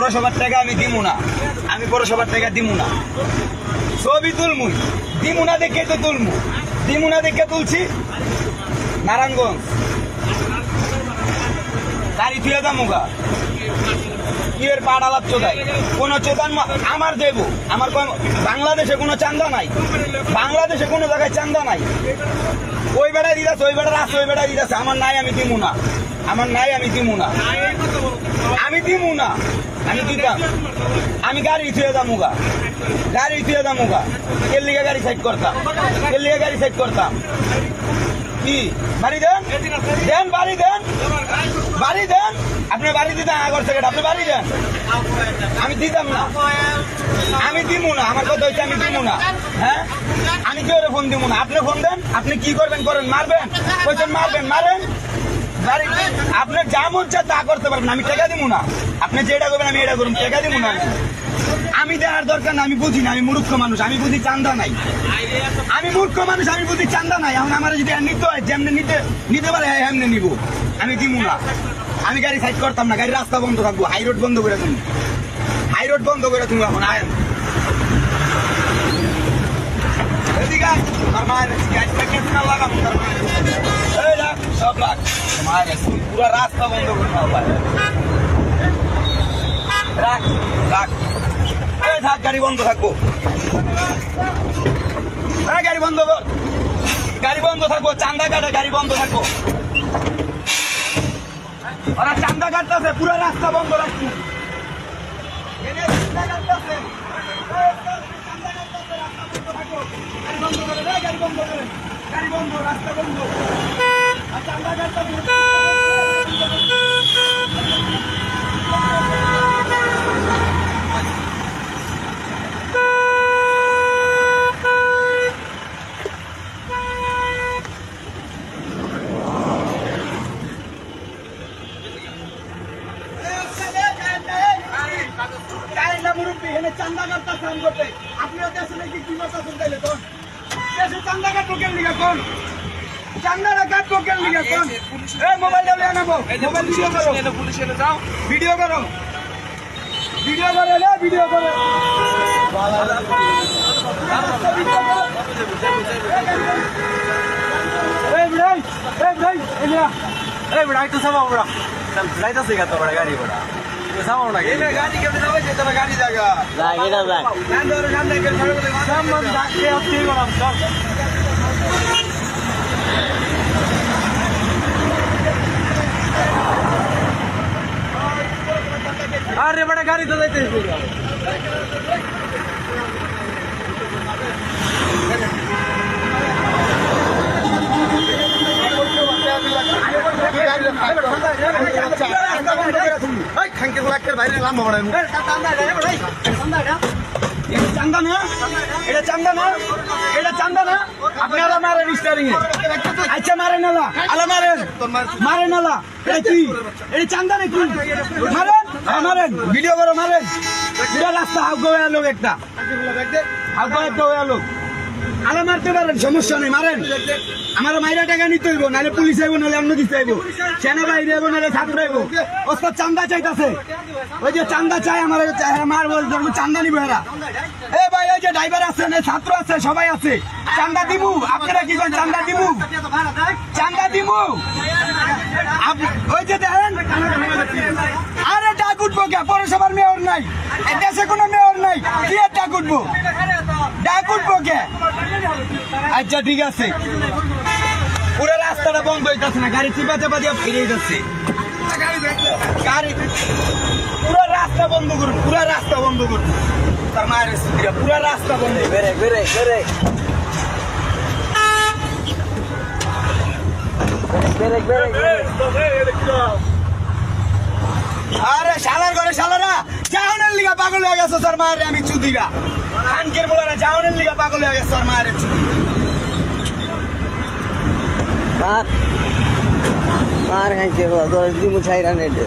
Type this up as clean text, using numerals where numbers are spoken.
পৌরসভার টাকা আমি দিব না, আমি পৌরসভার টাকা দিব না। ছবি তুলমুই দিমু না দেখে তো তুলমু, দিমু না দেখে তুলছি। নারায়ণগঞ্জ গাড়ি থুয়ে দামুগা ইয়ের পাড়ালার চোদাই কোনো চোদান আমার দেব। আমার বাংলাদেশে কোনো চান্দা নাই, বাংলাদেশে কোনো জায়গায় চান্দা নাই। ওই বেড়ায় দিদাছে, ওই বেড়ার আছে, ওই বেড়ায় দিদাছে। আমার নাই, আমি দিমু না, আমার নাই, আমি দিমু না, আমি দিমু না, আমি দিতাম। আমি গাড়ি থুয়ে দামুগা, গাড়ি থুয়ে দামুগা। এর লিগে গাড়ি সাইড করতাম, এর লিগে গাড়ি সাইড করতাম। কি বাড়ি দেন, দেন বাড়ি দেন, বাড়ি দেন। আপনি বাড়ি দিতেন আগর থেকে, আপনি বাড়ি দেন। আমি দিতাম না, আমি দিব না। আমার কথা হচ্ছে আমি দিব না। হ্যাঁ, আমি কেউ ফোন দিব না। আপনি ফোন দেন, আপনি কি করবেন করেন, মারবেন কইছেন মারবেন, মারেন। আপনার যা মন চায় তা করতে পারবেন, আমি টাকা দিব না। আপনি যেটা করবেন আমি এটা করুন, টাকা দিব না। আমি দেওয়ার দরকার না, আমি বুঝি না, আমি মূর্খ মানুষ, আমি বুঝি চান্দা নাই। আমি মূর্খ মানুষ, আমি বুঝি চান্দা নাই। এখন আমার যদি নিতে হয়, যেমনি নিতে পারে এমনি নিব, আমি দিব না। আমি গাড়ি সাইড করতাম না, গাড়ি রাস্তা বন্ধ থাকবো, হাই রোড বন্ধ করে তুমি, হাই রোড বন্ধ করে তুমি। এখন আয় সব লাখ পুরো রাস্তা বন্ধ করে রাখ রাখ, থাক গাড়ি বন্ধ থাকবো, গাড়ি বন্ধ কর, গাড়ি বন্ধ থাকবো। চান্দা কাটে গাড়ি বন্ধ থাকবো, ওরা চান্দা কাটতেছে, পুরো রাস্তা বন্ধ রাখছি। গাড়ি বন্ধ করে, গাড়ি বন্ধ, রাস্তা বন্ধ, চান্দা কাটতেছে। চান্দা কাটতে ফোন করতে আপনিও দেশে নাকি কি করতেছেন? তাইলে কোন দেশে চান্দা কাটবো কেন লিগা? কোন চান্দাটা কাটবো কেন লিগা? কোন এই মোবাইল ডালে আনাবো, মোবাইল ভিডিও করো, পুলিশে যাও, ভিডিও করো, ভিডিও করো, লে ভিডিও করো। এই ভাই, এই ভাই, এই ভাই তো সামা বড়া লাইতাছে কত বড় গাড়ি বড়া সামা না এই গাড়ি কেমনে যাবে? যেটা গাড়ি জায়গা লাগে না যায় গান ধরে গান দেখে ছড়ে বলে সামন ডাকে অতি গরম চল। আরে বড় গাড়ি তো যাইতেছে চান্দা না, এটা চান্দা না, এটা চান্দা না। আপনারা মারেন স্টারিং এ, আচ্ছা মারেন আলা, আলা মারেন, মারেন আলা। এটা কি? এটা চান্দা নাকি? মারেন, মারেন, ভিডিও করো, মারেন। পুরো রাস্তা হাউকা হয়ে লোক, একটা হাউকা একটা হয়ে লোক। আলা মারতে পারেন, সমস্যা নেই, মারেন। আমার মাইরা টাকা নিতে হইব, নাহলে পুলিশ আইব, নাহলে অন্য কিছু আইব, সেনাবাহিনী আইব, নাহলে ছাত্র আইব। ওস্তাদ চান্দা চাইতেছে, ওই যে চান্দা চাই আমার মারবো, চান্দা নিবো এরা। এ ভাই, ওই যে ড্রাইভার আছে, ছাত্র আছে, সবাই আছে, চান্দা দিবু। আপনারা কি করেন? চান্দা দিবু, চান্দা দিবু। ওই যে দেখেন, আরে ডাক উঠবো কে? পৌরসভার মেয়র নাই, দেশে কোনো মেয়র নাই, কি আর ডাক উঠবো? ডাক উঠবো কে? আচ্ছা ঠিক আছে, পুরো রাস্তাটা বন্ধ হইতেছে না, গাড়ি চিপা চাপা দিয়ে ফিরে যাচ্ছে। গাড়ি পুরো রাস্তা বন্ধ করুন, পুরো রাস্তা বন্ধ করুন। তার মায়ের স্ত্রীরা পুরো রাস্তা বন্ধ। বেরে বেরে বেরে আরে শালার ঘরে শালারা জাহানের লিগা পাগল হয়ে গেছে। তোর মায়ের আমি চুদিরা আনকের বলারা জাহানের লিগা পাগল হয়ে গেছে। তোর মায়ের মার খাইছে, মুছাইরা নেটে